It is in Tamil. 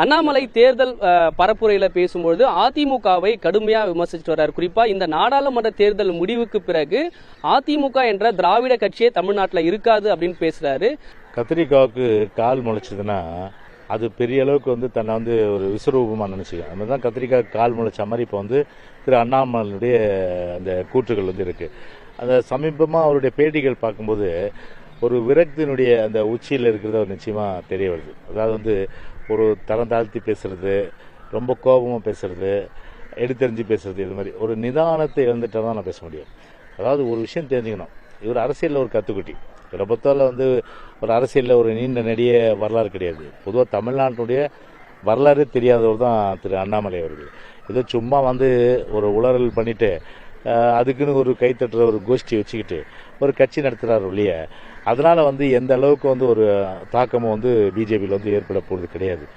அண்ணாமலை தேர்தல் பரப்புரையில பேசும்பொழுது அதிமுகவை கடுமையா விமர்சிச்சுட்டு வர்றாரு. குறிப்பா இந்த நாடாளுமன்ற தேர்தல் முடிவுக்கு பிறகு அதிமுக என்ற திராவிட கட்சியே தமிழ்நாட்டில் இருக்காது அப்படின்னு பேசுறாரு. கத்திரிக்காவுக்கு கால் முளைச்சதுன்னா அது பெரிய அளவுக்கு தன்னை ஒரு விஸ்வரூபமா நினைச்சுக்க. அந்த தான் கத்திரிக்காய் கால் முளைச்ச மாதிரி இப்போ திரு அண்ணாமலையுடைய அந்த கூற்றுகள் இருக்கு. அந்த சமீபமாக அவருடைய பேட்டிகள் பார்க்கும்போது ஒரு விரக்தியினுடைய அந்த உச்சியில் இருக்கிறத நிச்சயமா தெரிய வருது. அதாவது ஒரு தரம் தாழ்த்தி பேசுறது, ரொம்ப கோபமாக பேசுறது, எடுத்தெறிஞ்சு பேசுறது, இது மாதிரி ஒரு நிதானத்தை இழந்துட்டா தான் நான் பேச முடியும். அதாவது ஒரு விஷயம் தெரிஞ்சுக்கணும், இவர் அரசியலில் ஒரு கத்துக்குட்டி. இவரை பொறுத்தவரை ஒரு அரசியலில் ஒரு நீண்ட நெடிய வரலாறு கிடையாது. பொதுவாக தமிழ்நாட்டுடைய வரலாறு தெரியாதவர் தான் திரு அண்ணாமலை அவர்கள். ஏதோ சும்மா ஒரு உளறல் பண்ணிட்டு அதுக்குன்னு ஒரு கைத்தட்டுற ஒரு கோஷ்டி வச்சுக்கிட்டு ஒரு கட்சி நடத்துகிறார் ஒழிய அதனால எந்த அளவுக்கு ஒரு தாக்கமும் பிஜேபியில் ஏற்பட போகிறது கிடையாது.